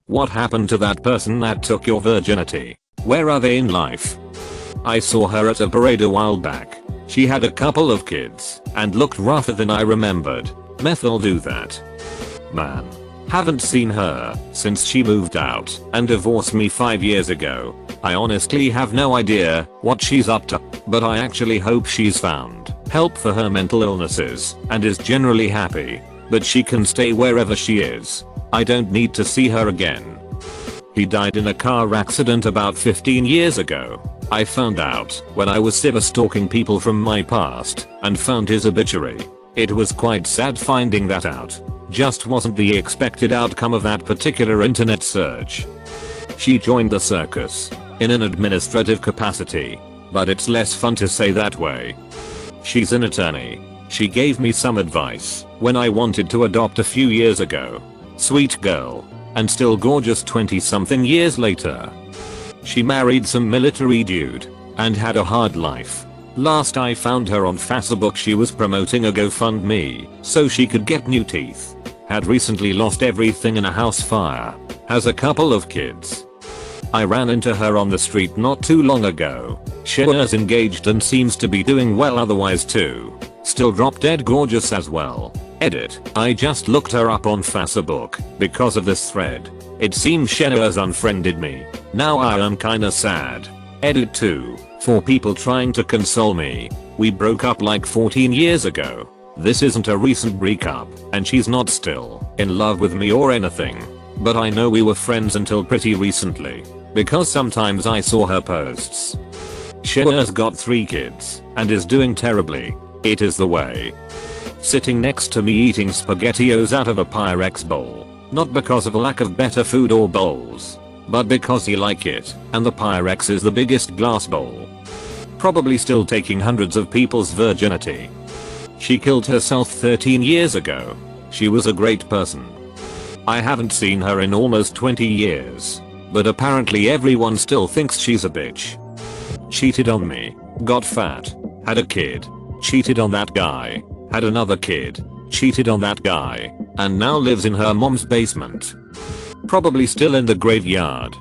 What happened to that person that took your virginity? Where are they in life? I saw her at a parade a while back. She had a couple of kids and looked rougher than I remembered. Meth'll do that. Man. Haven't seen her since she moved out and divorced me 5 years ago. I honestly have no idea what she's up to, but I actually hope she's found help for her mental illnesses and is generally happy. But she can stay wherever she is. I don't need to see her again. He died in a car accident about 15 years ago. I found out when I was cyber stalking people from my past and found his obituary. It was quite sad finding that out. Just wasn't the expected outcome of that particular internet search. She joined the circus in an administrative capacity, but it's less fun to say that way. She's an attorney. She gave me some advice when I wanted to adopt a few years ago. Sweet girl. And still gorgeous 20 something years later. She married some military dude and had a hard life. Last I found her on Facebook she was promoting a GoFundMe so she could get new teeth. Had recently lost everything in a house fire. Has a couple of kids. I ran into her on the street not too long ago. She is engaged and seems to be doing well otherwise too. Still drop dead gorgeous as well. Edit. I just looked her up on Facebook because of this thread. It seems Shena has unfriended me. Now I am kinda sad. Edit 2. For people trying to console me. We broke up like 14 years ago. This isn't a recent breakup and she's not still in love with me or anything. But I know we were friends until pretty recently because sometimes I saw her posts. Shena's got 3 kids and is doing terribly. It is the way. Sitting next to me eating spaghettios out of a Pyrex bowl. Not because of a lack of better food or bowls, but because he like it and the Pyrex is the biggest glass bowl. Probably still taking hundreds of people's virginity. She killed herself 13 years ago. She was a great person. I haven't seen her in almost 20 years, but apparently everyone still thinks she's a bitch. Cheated on me, got fat, had a kid, cheated on that guy, had another kid, cheated on that guy, and now lives in her mom's basement. Probably still in the graveyard.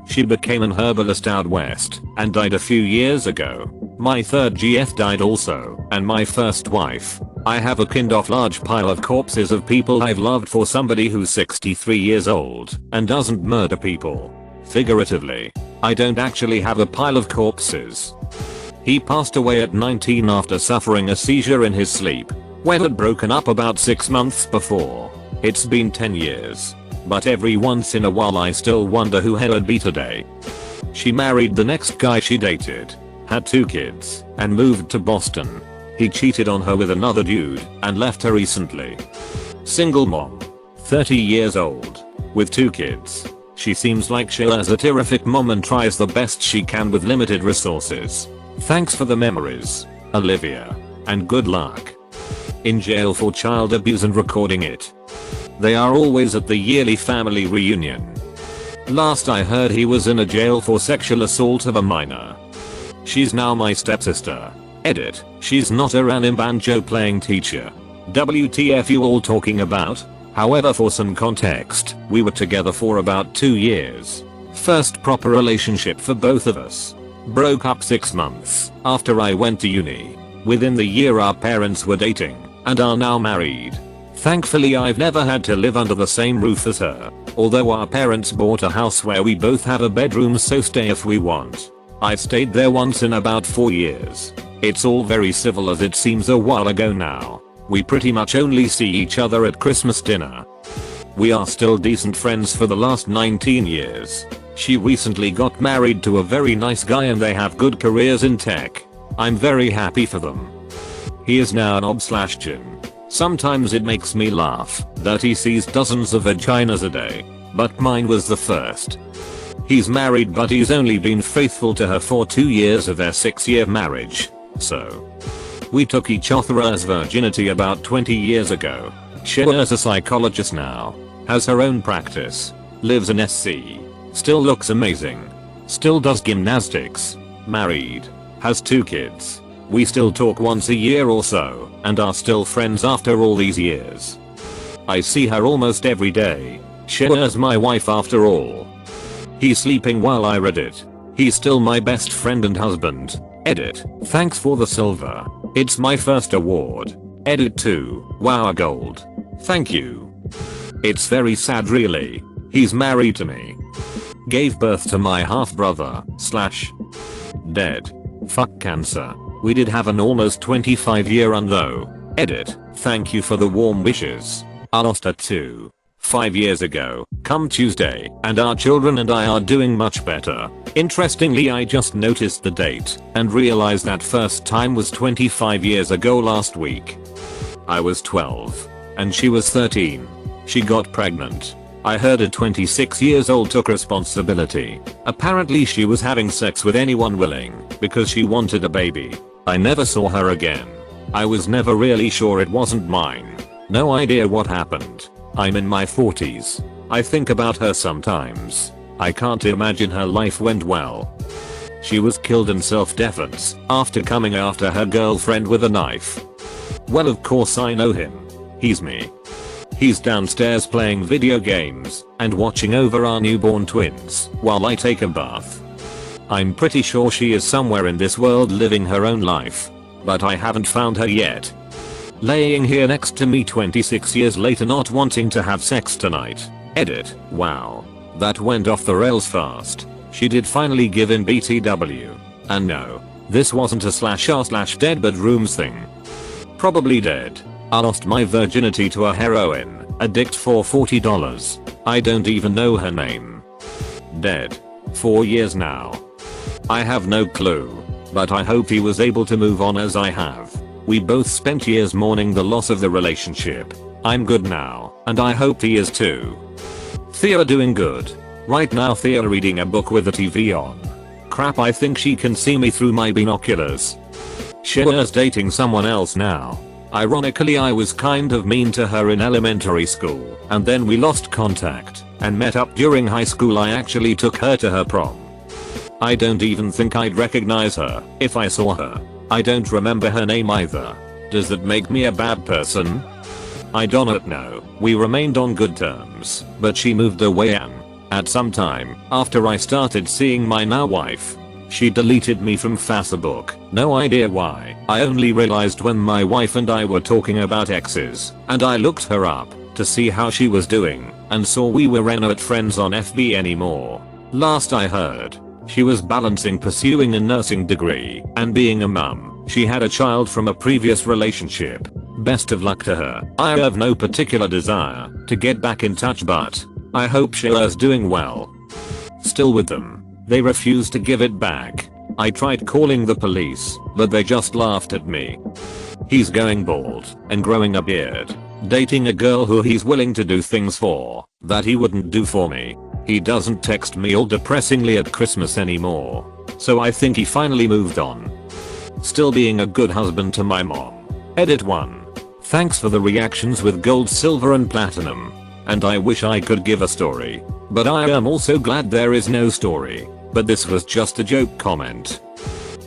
She became an herbalist out west and died a few years ago. My third GF died also, and my first wife. I have a kind of large pile of corpses of people I've loved for somebody who's 63 years old and doesn't murder people. Figuratively. I don't actually have a pile of corpses. He passed away at 19 after suffering a seizure in his sleep. We had broken up about 6 months before. It's been 10 years. But every once in a while I still wonder who hell'd be today. She married the next guy she dated, had 2 kids, and moved to Boston. He cheated on her with another dude and left her recently. Single mom. 30 years old. With 2 kids. She seems like Sheila's a terrific mom and tries the best she can with limited resources. Thanks for the memories, Olivia. And good luck. In jail for child abuse and recording it. They are always at the yearly family reunion. Last I heard he was in a jail for sexual assault of a minor. She's now my stepsister. Edit. She's not a random banjo playing teacher. WTF you all talking about? However, for some context, we were together for about 2 years. First proper relationship for both of us. Broke up 6 months after I went to uni. Within the year our parents were dating and are now married. Thankfully I've never had to live under the same roof as her, although our parents bought a house where we both have a bedroom so stay if we want. I've stayed there once in about 4 years. It's all very civil as it seems a while ago now. We pretty much only see each other at Christmas dinner. We are still decent friends for the last 19 years. She recently got married to a very nice guy and they have good careers in tech. I'm very happy for them. He is now an ob/gyn. Sometimes it makes me laugh that he sees dozens of vaginas a day, but mine was the first. He's married but he's only been faithful to her for 2 years of their 6-year marriage, so. We took each other's virginity about 20 years ago. She's a psychologist now, has her own practice, lives in SC, still looks amazing, still does gymnastics, married, has 2 kids. We still talk once a year or so and are still friends after all these years. I see her almost every day. Shares my wife after all. He's sleeping while I read it. He's still my best friend and husband. Edit. Thanks for the silver. It's my first award. Edit 2. Wow, gold. Thank you. It's very sad really. He's married to me. Gave birth to my half brother / dead. Fuck cancer. We did have an almost 25-year run though. Edit. Thank you for the warm wishes. I lost her too. 5 years ago, come Tuesday, and our children and I are doing much better. Interestingly, I just noticed the date and realized that first time was 25 years ago last week. I was 12 and she was 13. She got pregnant. I heard a 26 years old took responsibility. Apparently she was having sex with anyone willing because she wanted a baby. I never saw her again. I was never really sure it wasn't mine. No idea what happened. I'm in my 40s. I think about her sometimes. I can't imagine her life went well. She was killed in self-defense after coming after her girlfriend with a knife. Well, of course I know him. He's me. He's downstairs playing video games and watching over our newborn twins while I take a bath. I'm pretty sure she is somewhere in this world living her own life, but I haven't found her yet. Laying here next to me 26 years later not wanting to have sex tonight. Edit. Wow. That went off the rails fast. She did finally give in BTW. And no, this wasn't a /r/dead bedrooms thing. Probably dead. I lost my virginity to a heroin addict for $40. I don't even know her name. Dead. 4 years now. I have no clue, but I hope he was able to move on as I have. We both spent years mourning the loss of the relationship. I'm good now, and I hope he is too. Thea doing good. Right now Thea reading a book with the TV on. Crap, I think she can see me through my binoculars. Shares dating someone else now. Ironically, I was kind of mean to her in elementary school, and then we lost contact and met up during high school. I actually took her to her prom. I don't even think I'd recognize her if I saw her. I don't remember her name either. Does that make me a bad person? I don't know. We remained on good terms, but she moved away at some time after I started seeing my now wife. She deleted me from Facebook. No idea why. I only realized when my wife and I were talking about exes, and I looked her up to see how she was doing, and saw we were not friends on FB anymore. Last I heard, she was balancing pursuing a nursing degree and being a mum. She had a child from a previous relationship. Best of luck to her. I have no particular desire to get back in touch, but I hope Shayla's doing well. Still with them. They refused to give it back. I tried calling the police, but they just laughed at me. He's going bald and growing a beard. Dating a girl who he's willing to do things for that he wouldn't do for me. He doesn't text me all depressingly at Christmas anymore. So I think he finally moved on. Still being a good husband to my mom. Edit 1. Thanks for the reactions with gold, silver and platinum. And I wish I could give a story. But I am also glad there is no story. But this was just a joke comment.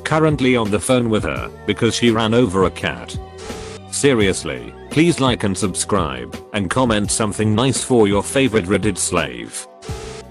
Currently on the phone with her because she ran over a cat. Seriously, please like and subscribe and comment something nice for your favorite Reddit slave.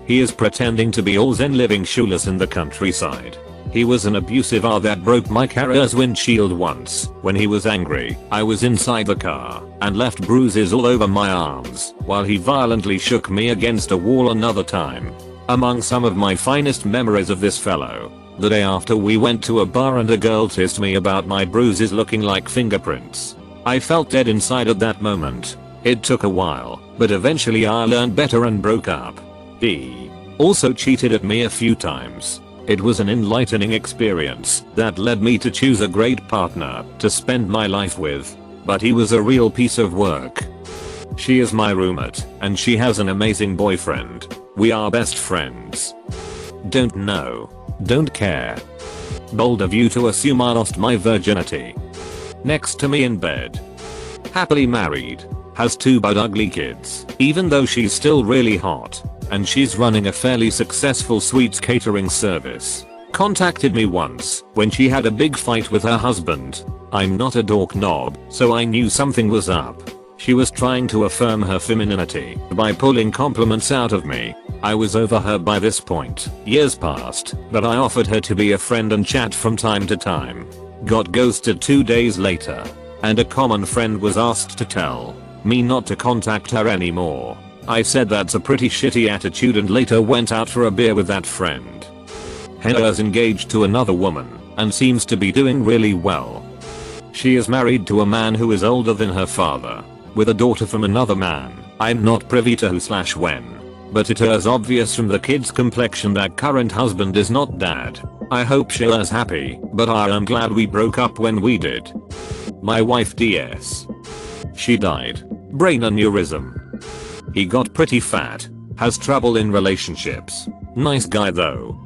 He is pretending to be all zen living shoeless in the countryside. He was an abusive that broke my car's windshield once. When he was angry, I was inside the car and left bruises all over my arms while he violently shook me against a wall another time. Among some of my finest memories of this fellow, the day after we went to a bar and a girl teased me about my bruises looking like fingerprints. I felt dead inside at that moment. It took a while, but eventually I learned better and broke up. He also cheated at me a few times. It was an enlightening experience that led me to choose a great partner to spend my life with. But he was a real piece of work. She is my roommate, and she has an amazing boyfriend. We are best friends. Don't know. Don't care. Bold of you to assume I lost my virginity. Next to me in bed. Happily married. Has 2 but ugly kids, even though she's still really hot. And she's running a fairly successful sweets catering service. Contacted me once when she had a big fight with her husband. I'm not a dork knob, so I knew something was up. She was trying to affirm her femininity by pulling compliments out of me. I was over her by this point. Years passed, but I offered her to be a friend and chat from time to time. Got ghosted 2 days later. And a common friend was asked to tell me not to contact her anymore. I said that's a pretty shitty attitude and later went out for a beer with that friend. Henna's engaged to another woman and seems to be doing really well. She is married to a man who is older than her father, with a daughter from another man. I'm not privy to who/when, but it is obvious from the kid's complexion that current husband is not dad. I hope Sheila's happy, but I am glad we broke up when we did. My wife DS. She died. Brain aneurysm. He got pretty fat. Has trouble in relationships. Nice guy though.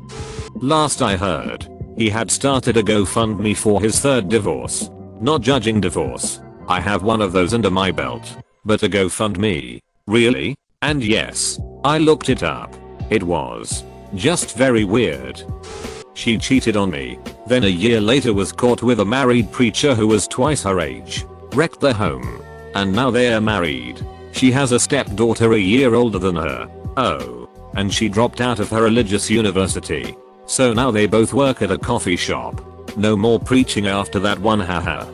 Last I heard, he had started a GoFundMe for his third divorce. Not judging divorce. I have one of those under my belt. But a GoFundMe? Really? And yes, I looked it up. It was just very weird. She cheated on me, then a year later was caught with a married preacher who was twice her age, wrecked their home, and now they are married. She has a stepdaughter a year older than her. Oh, and she dropped out of her religious university. So now they both work at a coffee shop. No more preaching after that one, haha.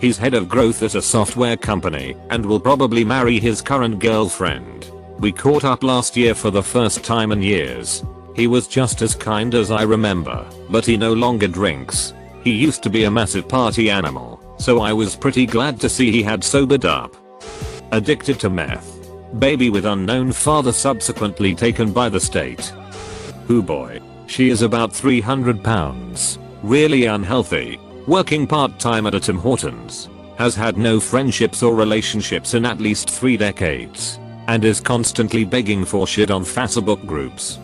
He's head of growth at a software company and will probably marry his current girlfriend. We caught up last year for the first time in years. He was just as kind as I remember, but he no longer drinks. He used to be a massive party animal, so I was pretty glad to see he had sobered up. Addicted to meth. Baby with unknown father subsequently taken by the state. Hoo boy. She is about 300 pounds. Really unhealthy. Working part-time at a Tim Hortons. Has had no friendships or relationships in at least 3 decades. And is constantly begging for shit on Facebook groups.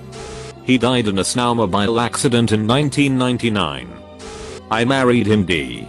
He died in a snowmobile accident in 1999. I married him D.